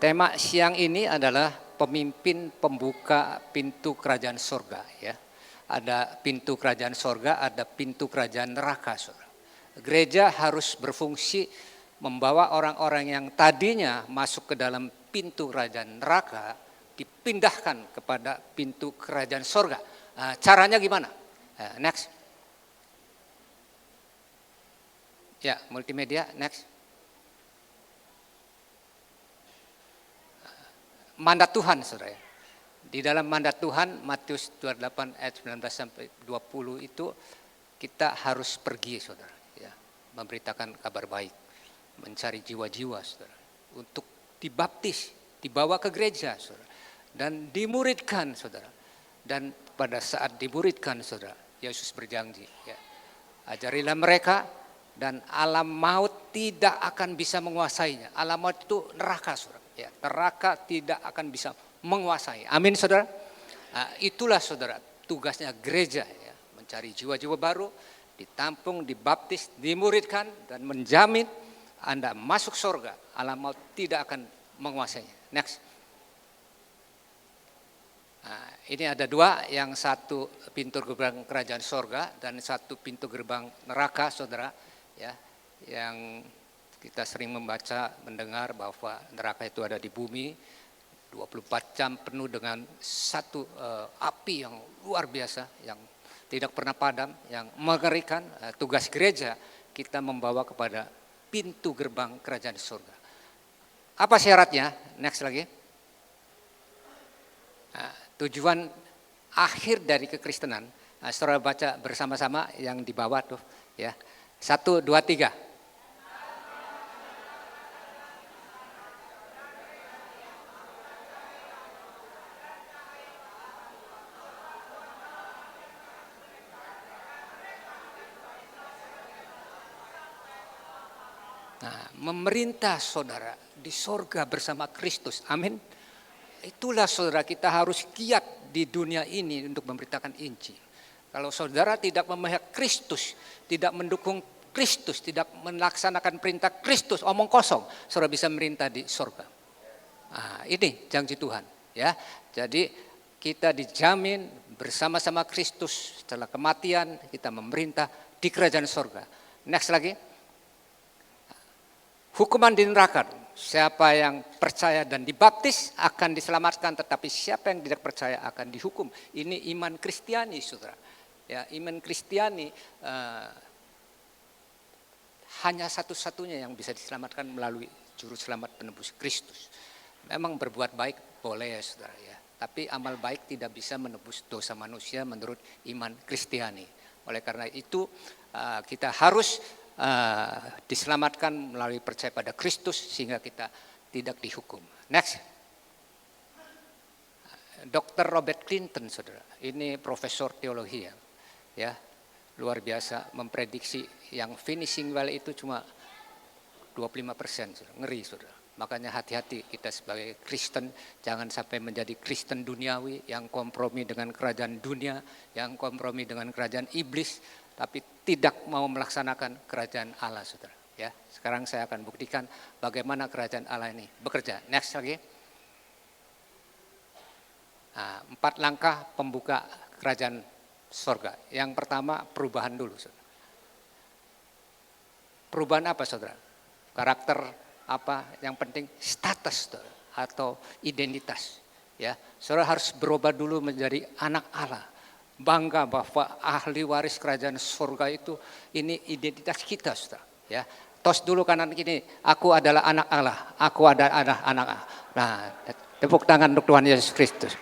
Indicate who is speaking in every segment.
Speaker 1: Tema siang ini adalah pemimpin pembuka pintu kerajaan sorga. Ya. Ada pintu kerajaan sorga, ada pintu kerajaan neraka. Saudara. Gereja harus berfungsi membawa orang-orang yang tadinya masuk ke dalam pintu kerajaan neraka, dipindahkan kepada pintu kerajaan sorga. Caranya gimana? Next. Ya, multimedia, next. Mandat Tuhan, saudara. Di dalam mandat Tuhan, Matius 28 ayat 19 sampai 20 itu kita harus pergi, saudara, ya, memberitakan kabar baik, mencari jiwa-jiwa, saudara, untuk dibaptis, dibawa ke gereja, saudara, dan dimuridkan, saudara. Dan pada saat dimuridkan, saudara, Yesus berjanji, ya, ajarilah mereka dan alam maut tidak akan bisa menguasainya. Alam maut itu neraka, saudara. Ya, neraka tidak akan bisa menguasai. Amin, saudara. Itulah, saudara, tugasnya gereja, ya, mencari jiwa-jiwa baru, ditampung, dibaptis, dimuridkan, dan menjamin Anda masuk surga. Alam maut tidak akan menguasainya. Next. Ini ada dua, yang satu pintu gerbang kerajaan surga dan satu pintu gerbang neraka, saudara. Ya, yang kita sering membaca, mendengar bahwa neraka itu ada di bumi, 24 jam penuh dengan satu api yang luar biasa, yang tidak pernah padam, yang mengerikan. Tugas gereja kita membawa kepada pintu gerbang kerajaan surga. Apa syaratnya? Next lagi. Tujuan akhir dari kekristenan, saudara baca bersama-sama yang di bawah tuh, ya. 1, 2, 3. Memerintah, saudara, di sorga bersama Kristus. Amin. Itulah, saudara, kita harus giat di dunia ini untuk memberitakan Injil. Kalau saudara tidak memihak Kristus, tidak mendukung Kristus, tidak melaksanakan perintah Kristus, omong kosong, saudara bisa merintah di sorga. Ini janji Tuhan, ya. Jadi kita dijamin bersama-sama Kristus setelah kematian, kita memerintah di kerajaan sorga. Next lagi. Hukuman di neraka, siapa yang percaya dan dibaptis akan diselamatkan, tetapi siapa yang tidak percaya akan dihukum. Ini iman Kristiani, saudara. Ya, iman Kristiani hanya satu-satunya yang bisa diselamatkan melalui juru selamat penebus Kristus. Memang berbuat baik boleh, ya, saudara, ya. Tapi amal baik tidak bisa menebus dosa manusia menurut iman Kristiani. Oleh karena itu kita harus diselamatkan melalui percaya pada Kristus sehingga kita tidak dihukum. Next. Dr. Robert Clinton, saudara, ini profesor teologi, ya, luar biasa, memprediksi yang finishing well itu cuma 25%, saudara. Ngeri, saudara. Makanya hati-hati kita sebagai Kristen, jangan sampai menjadi Kristen duniawi yang kompromi dengan kerajaan dunia, yang kompromi dengan kerajaan iblis, tapi tidak mau melaksanakan kerajaan Allah, saudara. Ya, sekarang saya akan buktikan bagaimana kerajaan Allah ini bekerja. Next lagi. 4 langkah pembuka kerajaan sorga. Yang pertama, perubahan dulu, saudara. Perubahan apa, saudara? Karakter apa? Yang penting status, saudara, atau identitas. Ya, saudara harus berubah dulu menjadi anak Allah. Bangga bahwa ahli waris kerajaan surga itu, ini identitas kita, saudara. Ya, tos dulu kanan kiri, aku adalah anak Allah, aku adalah anak Allah. Nah, tepuk tangan untuk Tuhan Yesus Kristus.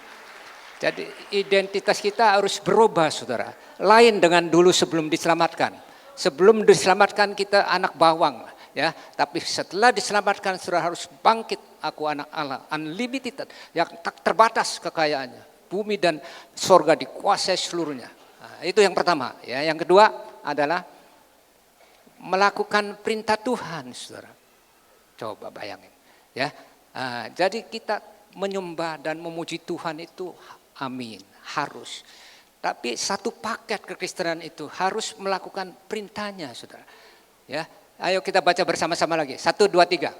Speaker 1: Jadi identitas kita harus berubah, saudara. Lain dengan dulu sebelum diselamatkan. Sebelum diselamatkan kita anak bawang, ya. Tapi setelah diselamatkan saudara harus bangkit, aku anak Allah, unlimited, yang tak terbatas kekayaannya. Bumi dan sorga dikuasai seluruhnya. Itu yang pertama. Ya. Yang kedua adalah melakukan perintah Tuhan, saudara. Coba bayangin. Ya. Jadi kita menyembah dan memuji Tuhan itu, amin, harus. Tapi satu paket kekristenan itu harus melakukan perintahnya, saudara. Ya. Ayo kita baca bersama-sama lagi. 1, 2, 3.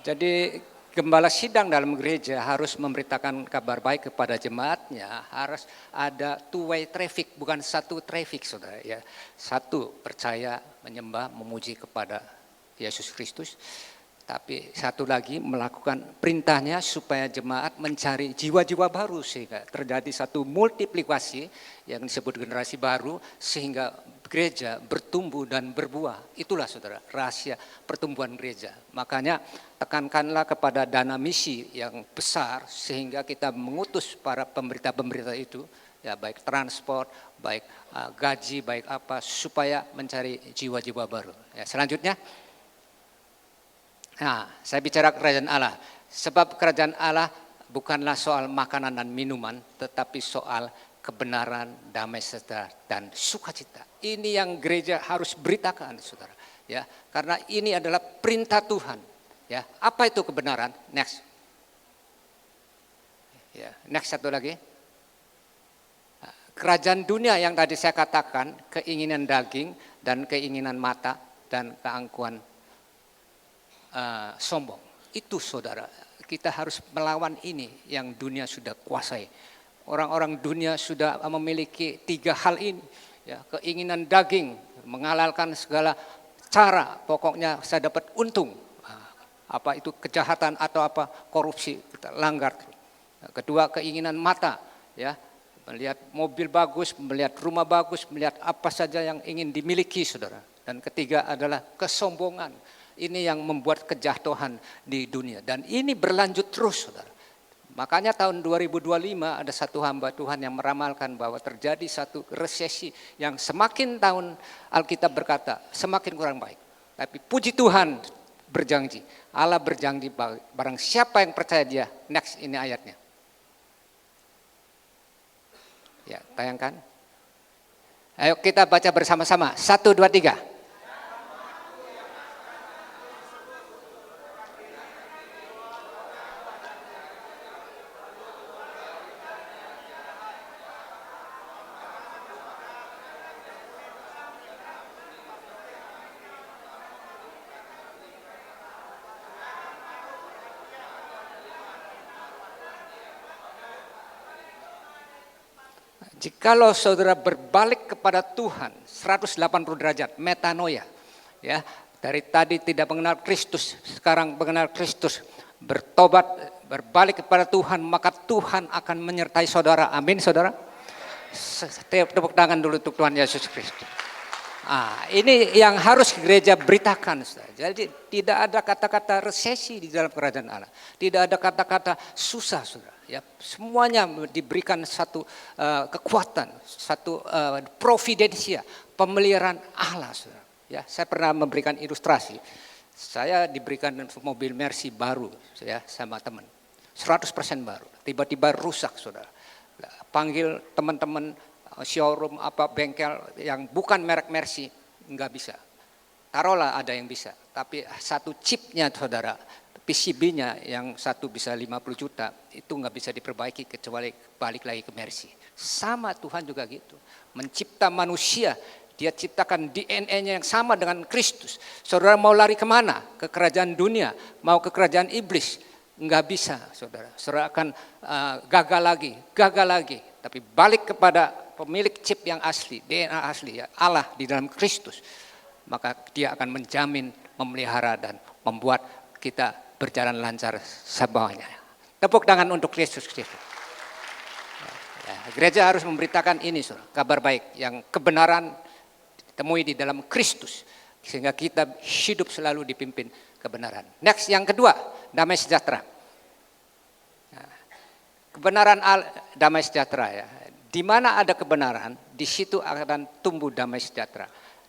Speaker 1: Jadi gembala sidang dalam gereja harus memberitakan kabar baik kepada jemaatnya, harus ada two-way traffic, bukan satu traffic, saudara. Ya, satu percaya, menyembah, memuji kepada Yesus Kristus, tapi satu lagi melakukan perintahnya supaya jemaat mencari jiwa-jiwa baru sehingga terjadi satu multiplikasi yang disebut generasi baru sehingga gereja bertumbuh dan berbuah. Itulah saudara rahasia pertumbuhan gereja. Makanya tekankanlah kepada dana misi yang besar sehingga kita mengutus para pemberita-pemberita itu, ya baik transport, baik gaji, baik apa, supaya mencari jiwa-jiwa baru. Ya, selanjutnya, nah saya bicara kerajaan Allah. Sebab kerajaan Allah bukanlah soal makanan dan minuman, tetapi soal kebenaran, damai sejahtera, dan sukacita. Ini yang gereja harus beritakan, saudara. Ya, karena ini adalah perintah Tuhan. Ya, apa itu kebenaran? Next. Ya, next satu lagi. Kerajaan dunia yang tadi saya katakan, keinginan daging dan keinginan mata dan keangkuhan sombong. Itu saudara, kita harus melawan ini yang dunia sudah kuasai. Orang-orang dunia sudah memiliki 3 hal ini, ya, keinginan daging, menghalalkan segala cara, pokoknya saya dapat untung. Apa itu kejahatan atau apa korupsi, kita langgar. Kedua, keinginan mata, ya, melihat mobil bagus, melihat rumah bagus, melihat apa saja yang ingin dimiliki, saudara. Dan ketiga adalah kesombongan. Ini yang membuat kejatuhan di dunia dan ini berlanjut terus, saudara. Makanya tahun 2025 ada satu hamba Tuhan yang meramalkan bahwa terjadi satu resesi yang semakin tahun Alkitab berkata semakin kurang baik. Tapi puji Tuhan berjanji, Allah berjanji barang siapa yang percaya dia. Next, ini ayatnya. Ya, tayangkan. Ayo kita baca bersama-sama. 1, 2, 3. Jikalau saudara berbalik kepada Tuhan 180 derajat, metanoia, ya, dari tadi tidak mengenal Kristus, sekarang mengenal Kristus, bertobat, berbalik kepada Tuhan, maka Tuhan akan menyertai saudara. Amin, saudara. Tepuk tangan dulu untuk Tuhan Yesus Kristus. Ini yang harus gereja beritakan. Jadi tidak ada kata-kata resesi di dalam kerajaan Allah. Tidak ada kata-kata susah, saudara. Ya, semuanya diberikan satu kekuatan, satu providensia, pemeliharaan Allah, saudara. Ya, saya pernah memberikan ilustrasi. Saya diberikan mobil Mercy baru, ya, sama teman, 100% baru. Tiba-tiba rusak, saudara. Panggil teman-teman showroom apa bengkel yang bukan merek Mercy, nggak bisa. Taruhlah ada yang bisa, tapi satu chipnya, saudara, PCB-nya yang satu bisa 50 juta, itu nggak bisa diperbaiki kecuali balik lagi ke Mercy. Sama Tuhan juga gitu. Mencipta manusia, dia ciptakan DNA-nya yang sama dengan Kristus. Saudara mau lari kemana? Ke kerajaan dunia, mau ke kerajaan iblis? Nggak bisa, saudara. Saudara akan gagal lagi. Tapi balik kepada pemilik chip yang asli, DNA asli, ya, Allah di dalam Kristus. Maka dia akan menjamin, memelihara dan membuat kita berjalan lancar sebagainya. Tepuk tangan untuk Yesus Kristus. Ya, gereja harus memberitakan ini, saudara, kabar baik yang kebenaran ditemui di dalam Kristus sehingga kita hidup selalu dipimpin kebenaran. Next, yang kedua, damai sejahtera. Nah, kebenaran damai sejahtera, ya. Di mana ada kebenaran, di situ akan tumbuh damai sejahtera.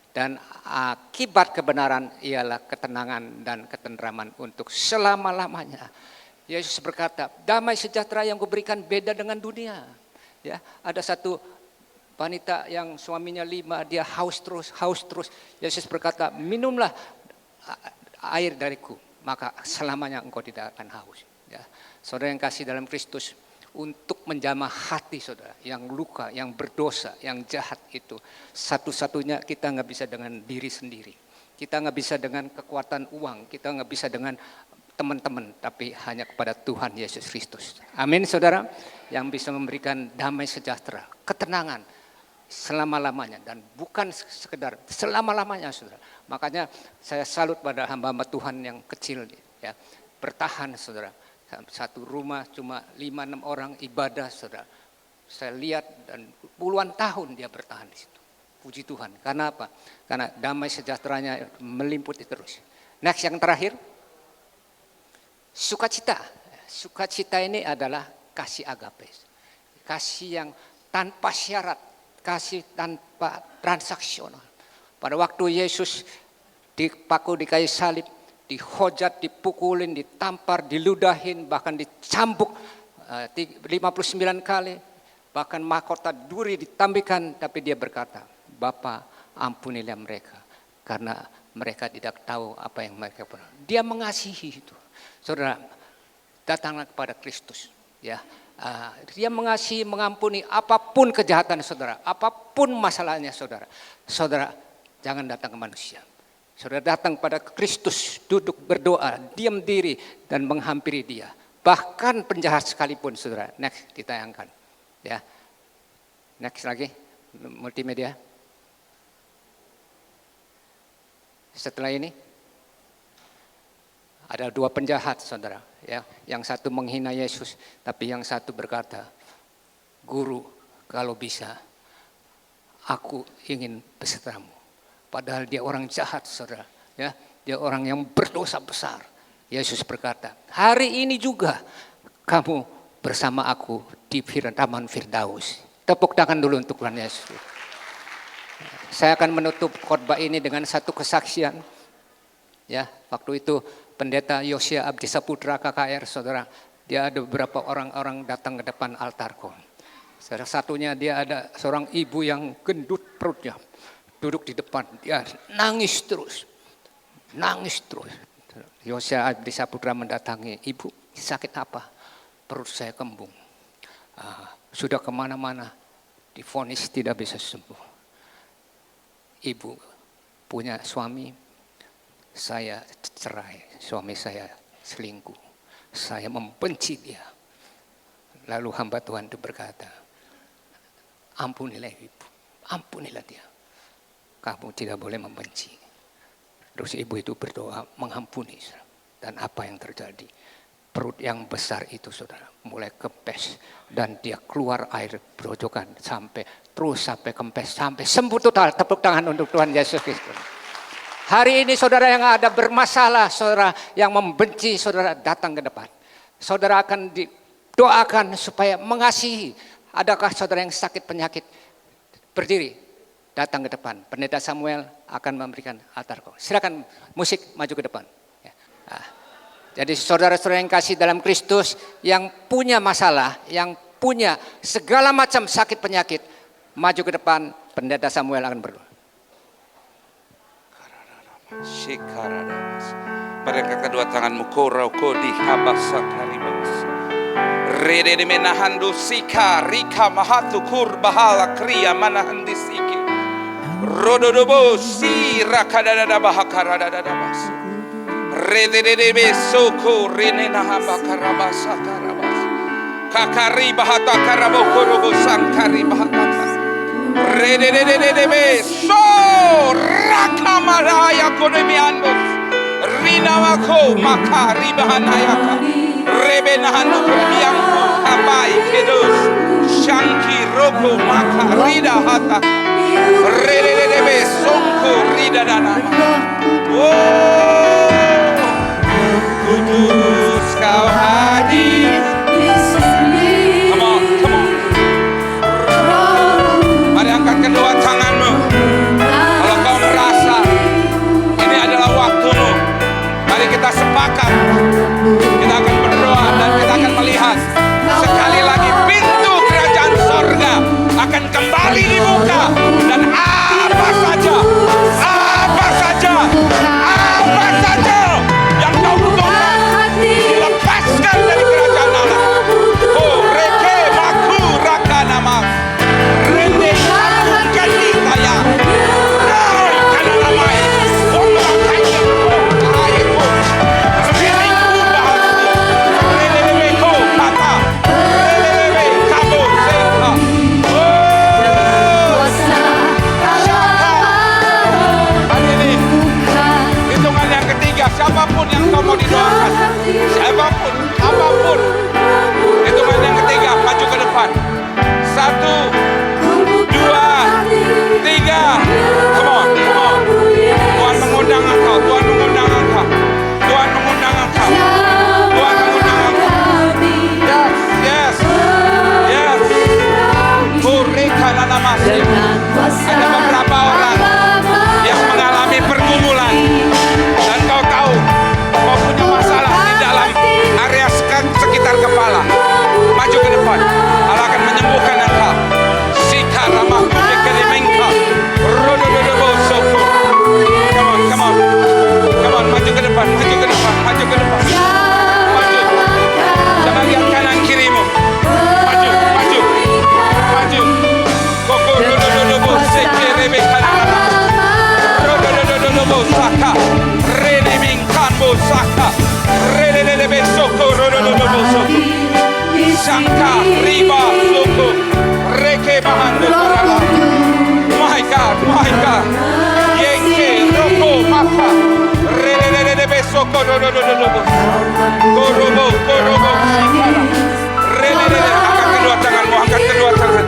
Speaker 1: Dan akibat kebenaran ialah ketenangan dan ketenteraman untuk selama-lamanya. Yesus berkata, damai sejahtera yang kuberikan beda dengan dunia. Ya, ada satu wanita yang suaminya 5, dia haus terus. Yesus berkata, minumlah air dariku, maka selamanya engkau tidak akan haus. Ya, saudara yang kasih dalam Kristus, untuk menjamah hati saudara yang luka, yang berdosa, yang jahat itu, satu-satunya kita nggak bisa dengan diri sendiri. Kita nggak bisa dengan kekuatan uang, kita nggak bisa dengan teman-teman, tapi hanya kepada Tuhan Yesus Kristus. Amin, saudara, yang bisa memberikan damai sejahtera, ketenangan selama-lamanya, dan bukan sekedar selama-lamanya, saudara. Makanya saya salut pada hamba-hamba Tuhan yang kecil, ya, bertahan, saudara. Satu rumah cuma 5-6 orang ibadah, saudara. Saya lihat dan puluhan tahun dia bertahan di situ. Puji Tuhan. Karena apa? Karena damai sejahteranya meliputi terus. Next, yang terakhir, sukacita. Sukacita ini adalah kasih agape. Kasih yang tanpa syarat, kasih tanpa transaksional. Pada waktu Yesus dipaku di kayu salib, dihujat, dipukulin, ditampar, diludahin, bahkan dicambuk 59 kali, bahkan mahkota duri ditambikan, tapi dia berkata, Bapa, ampunilah mereka, karena mereka tidak tahu apa yang mereka pernah. Dia mengasihi itu. Saudara, datanglah kepada Kristus. Ya, dia mengasihi, mengampuni apapun kejahatan saudara, apapun masalahnya saudara. Saudara, jangan datang ke manusia. Saudara datang pada Kristus, duduk berdoa, diam diri dan menghampiri dia. Bahkan penjahat sekalipun, saudara. Next, ditayangkan. Ya, next lagi, multimedia. Setelah ini ada 2 penjahat, saudara. Ya, yang satu menghina Yesus, tapi yang satu berkata, Guru, kalau bisa, aku ingin besertamu. Padahal dia orang jahat, saudara. Ya, dia orang yang berdosa besar. Yesus berkata, hari ini juga kamu bersama aku di Taman Firdaus. Tepuk tangan dulu untuk Tuhan Yesus. Saya akan menutup khotbah ini dengan satu kesaksian. Ya, waktu itu Pendeta Yosia Abdi Saputra KKR, saudara, dia ada beberapa orang-orang datang ke depan altarku. Salah satunya dia ada seorang ibu yang gendut perutnya, duduk di depan, dia nangis terus. Yosia Abdi Saputra mendatangi, Ibu, sakit apa? Perut saya kembung. Sudah kemana-mana, divonis tidak bisa sembuh. Ibu punya suami, saya cerai, suami saya selingkuh, saya membenci dia. Lalu hamba Tuhan itu berkata, ampunilah ibu, ampunilah dia, kamu tidak boleh membenci. Terus ibu itu berdoa mengampuni, dan apa yang terjadi? Perut yang besar itu, saudara, mulai kempes dan dia keluar air berojokan sampai kempes, sampai sembuh total. Tepuk tangan untuk Tuhan Yesus Kristus. Hari ini saudara yang ada bermasalah, saudara yang membenci, saudara datang ke depan. Saudara akan didoakan supaya mengasihi. Adakah saudara yang sakit penyakit? Berdiri, datang ke depan. Pendeta Samuel akan memberikan altar. Silakan musik maju ke depan. Jadi saudara-saudara yang kasih dalam Kristus, yang punya masalah, yang punya segala macam sakit penyakit, maju ke depan, Pendeta Samuel akan berdoa.
Speaker 2: Mereka kedua tanganmu korau kodi habasa karibas. Rede menahandu sika rika mahatu kur bahala kriya manahandi siki. Rododobo si rakadada bahakarada bas. Rede besoko rene nahabakarabasa karabas. Kakari bahata karaboko robo sangkari bahata. Rede beso rakamaraya konemiandos. Rinawako makari bahanayaka. Rebenahanu biangku abai kedos. Shanki roko makarida hata. Rede besoko rida danama. Oh, kudus kau hadir di sini. Come on. Mari angkat kedua tanganmu. Kalau kau merasa ini adalah waktumu, mari kita sepakat. Kita akan berdoa dan kita akan melihat sekali lagi pintu kerajaan sorga akan kembali dibuka, dan apa saja masih ada beberapa orang yang mengalami pergumulan dan kau tahu kau punya masalah di dalam area sekitar kepala. Maju ke depan, Allah akan menyembuhkan engkau. Sikarama kudekelimengka rodododobo soko. Come on, maju ke depan, maju ke depan, maju ke depan. Maju. Sebagian kanan kirimu. Maju. Koko rodododobo sekerebe kanana. Rodododobo saka. Renemingkanbo saka. Rededebe soko rodododobo soko. Sangka riba soko. Reke mahando parala. My God. Yenge roko maka. Rededebe soko rodododobo. Korobo sikara. Rededebe angkat kedua tangan.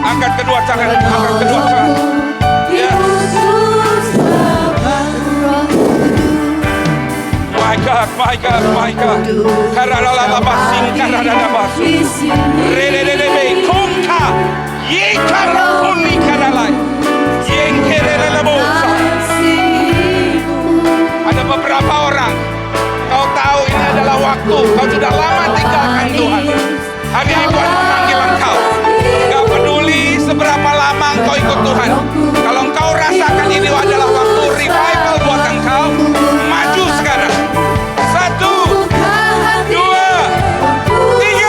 Speaker 2: Angkat kedua tangan. Yes. My God. Karalala basing karalala basu. Rededebe konka. Yekara kuni karalai. Yengerele bosa. Ada beberapa orang, kau tahu ini adalah waktu, kau sudah lama tinggalkan Tuhan. Hari ini Tuhan memanggil engkau. Gak peduli seberapa lama engkau ikut Tuhan. Kalau engkau rasakan ini adalah waktu revival buat engkau, maju sekarang. 1, 2, 3.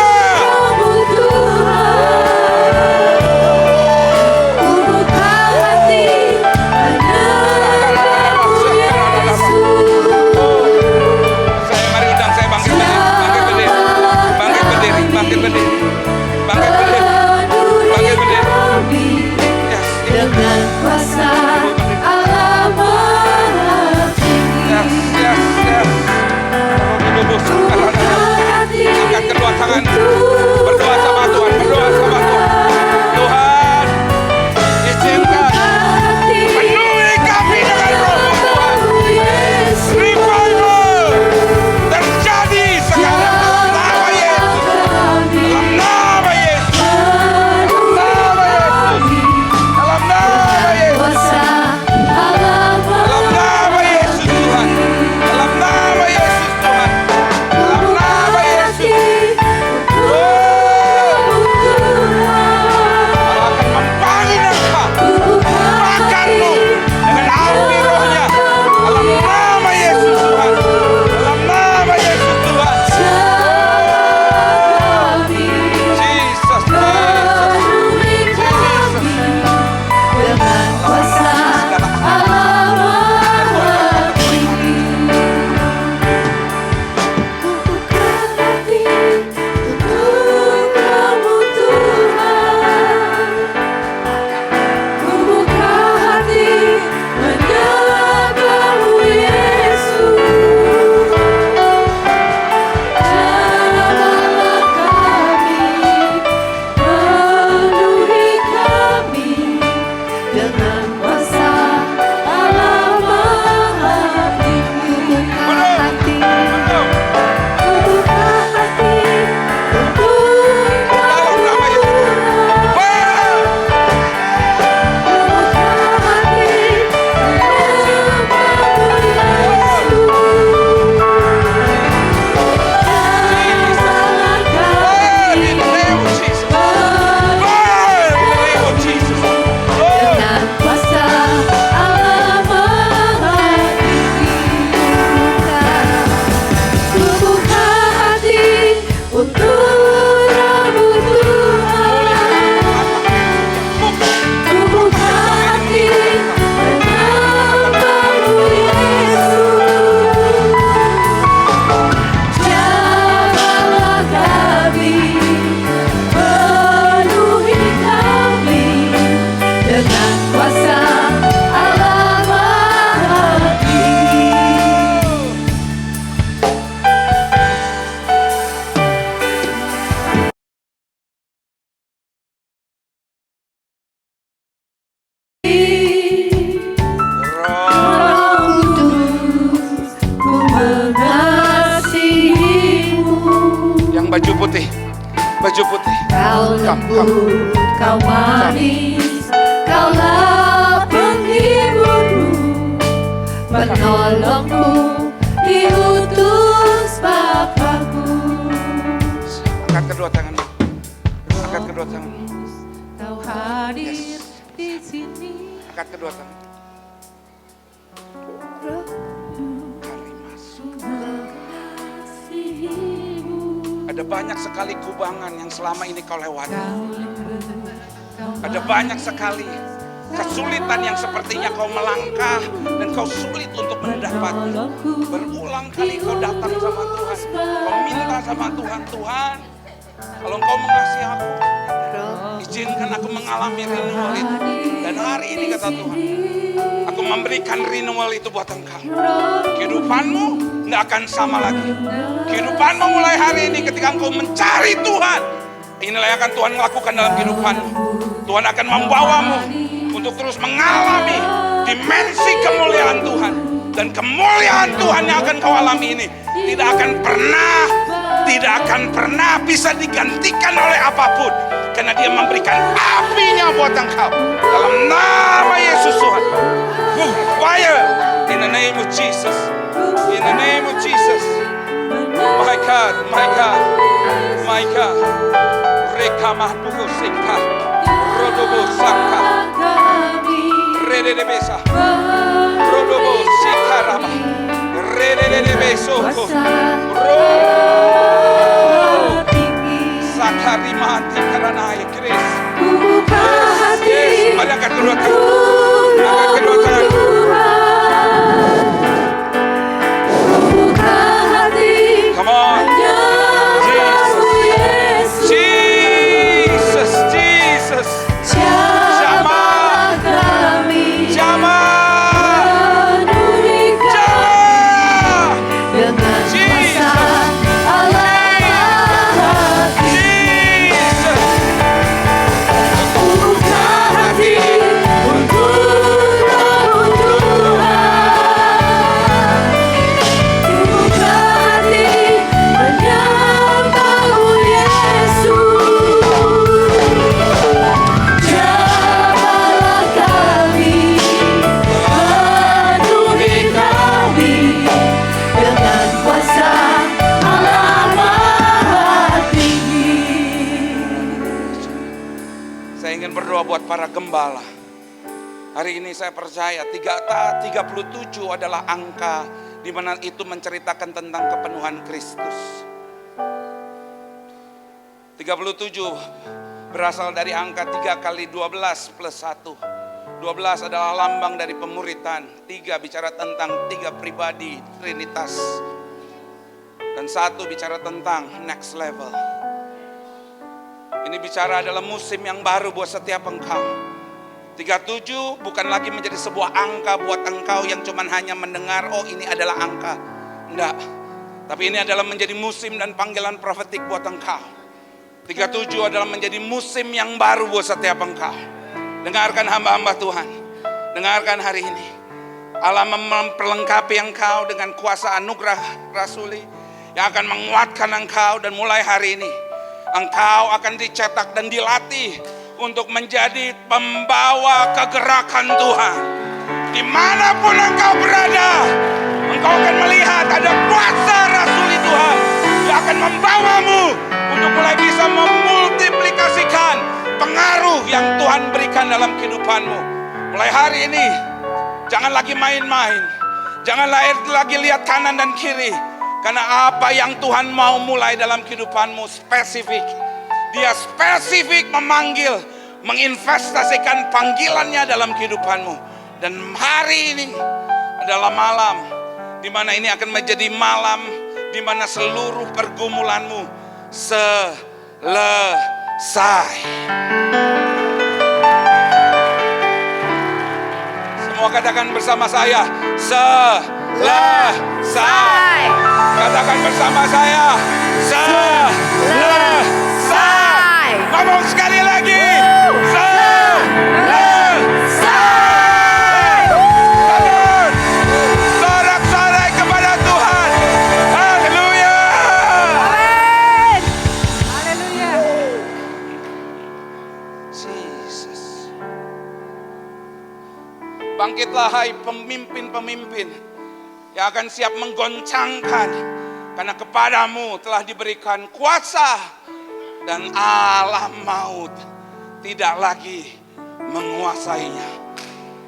Speaker 2: Bangkit berdiri. Yes.
Speaker 3: Dengan kuasa Allah
Speaker 2: Yes. Angkat kedua tangan. Berdoa sama Tuhan. Tuhan, izinkan penuhi kami dengan roh Tuhan. Revival terjadi sekarang dalam nama Yesus. Dalam nama Yesus. Tuhan. Dalam nama Yesus Tuhan. Dalam nama Yesus. Allah akan membangun engkau, makanmu dengan api rohnya. Dalam nama Yesus Tuhan. Dalam nama Yesus Tuhan. Jesus.
Speaker 3: dengan kuasa Allah Kubuka hati menyembahmu Yesus. Jamalah kami, penuhi kami dengan kuasa Allah Maha Tinggi. Kubuka hati untuk
Speaker 2: Dalam nama Yesus. In the name of Jesus. Fire in the name of Jesus.
Speaker 3: Dengan kuasa Allah Maha Tinggi. Kubuka hati untuk Rabu Tuhan. Kubuka hati menyembahmu Yesus. Jamalah kami, penuhi kami dengan kuasa Allah Maha Tinggi. Roh Kudus, ku mengasihimu.
Speaker 2: Yang baju putih.
Speaker 3: Kau lembut, kau manis, Penolongku diutus Bapakku.
Speaker 2: Angkat kedua tanganmu. Angkat kedua tanganmu.
Speaker 3: Kau hadir di sini.
Speaker 2: Angkat kedua tanganmu. Ada banyak sekali kubangan yang selama ini kau lewati. Ada banyak sekali kesulitan yang sepertinya kau melangkah dan kau sulit untuk mendapatkan. Berulang kali kau datang sama Tuhan. Kau minta sama Tuhan, Tuhan, kalau Engkau mengasihi aku, izinkan aku mengalami renewal itu. Dan hari ini kata Tuhan, aku memberikan renewal itu buat engkau. Kehidupanmu tidak akan sama lagi. Kehidupanmu mulai hari ini ketika engkau mencari Tuhan, inilah yang akan Tuhan lakukan dalam kehidupanmu. Tuhan akan membawamu untuk terus mengalami dimensi kemuliaan Tuhan. Dan kemuliaan Tuhan yang akan kau alami ini tidak akan pernah bisa digantikan oleh apapun. Karena dia memberikan apinya buat engkau. Dalam nama Yesus Tuhan. Fire in the name of Jesus. In the name of Jesus. My God, my God, my God. Rekamah pukul singkat. Rodobo sangka. Rede de besa. Rodobo sikarama. Rede de besoko. Sakari mati karena Kris. Yes, mari angkat kedua tangan. Angkat kedua tangan. Come on. Jesus, Jesus. Jamah kami. Jamah. Jamah.
Speaker 3: Dengan kuasa Allah
Speaker 2: Jesus.
Speaker 3: buka hati untuk Tuhan. Buka hati menyembah Yesus. Jamahlah kami, penuhi kami dengan kuasa Allah Maha Tinggi.
Speaker 2: Saya ingin berdoa buat para gembala. Hari ini saya percaya 37 adalah angka di mana itu menceritakan tentang kepenuhan Kristus. 37 berasal dari angka 3 kali 12 plus 1. 12 adalah lambang dari pemuritan. 3 bicara tentang 3 pribadi Trinitas. Dan 1 bicara tentang next level. Ini bicara adalah musim yang baru buat setiap engkau. 37 bukan lagi menjadi sebuah angka buat engkau yang cuman hanya mendengar, oh ini adalah angka. Enggak. Tapi ini adalah menjadi musim dan panggilan profetik buat engkau. 37 adalah menjadi musim yang baru buat setiap engkau. Dengarkan hamba-hamba Tuhan. Dengarkan hari ini. Allah memperlengkapi engkau dengan kuasa anugerah rasuli yang akan menguatkan engkau, dan mulai hari ini engkau akan dicetak dan dilatih untuk menjadi pembawa kegerakan Tuhan. Dimanapun engkau berada, engkau akan melihat ada kuasa rasuli Tuhan yang akan membawamu untuk mulai bisa memultiplikasikan pengaruh yang Tuhan berikan dalam kehidupanmu. Mulai hari ini, jangan lagi main-main. Jangan lagi lihat kanan dan kiri. Karena apa yang Tuhan mau mulai dalam kehidupanmu spesifik. Dia spesifik memanggil, menginvestasikan panggilannya dalam kehidupanmu. Dan hari ini adalah malam di mana ini akan menjadi malam di mana seluruh pergumulanmu selesai. Semua katakan bersama saya, selesai. Katakan bersama saya, selesai. Ngomong sekali lagi, selesai. Katakan, sorak-sorai kepada Tuhan. Haleluya.
Speaker 3: Amin. Haleluya.
Speaker 2: Jesus. Bangkitlah hai pemimpin-pemimpin yang akan siap menggoncangkan, karena kepadamu telah diberikan kuasa dan alam maut tidak lagi menguasainya.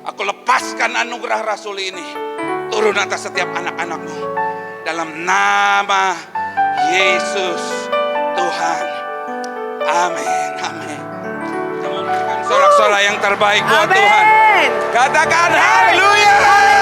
Speaker 2: Aku lepaskan anugerah rasul ini turun atas setiap anak-anakmu dalam nama Yesus Tuhan. Amin. Amin. Kita memberikan sorak-sorak yang terbaik buat Tuhan.
Speaker 3: Amin.
Speaker 2: Katakan haleluya.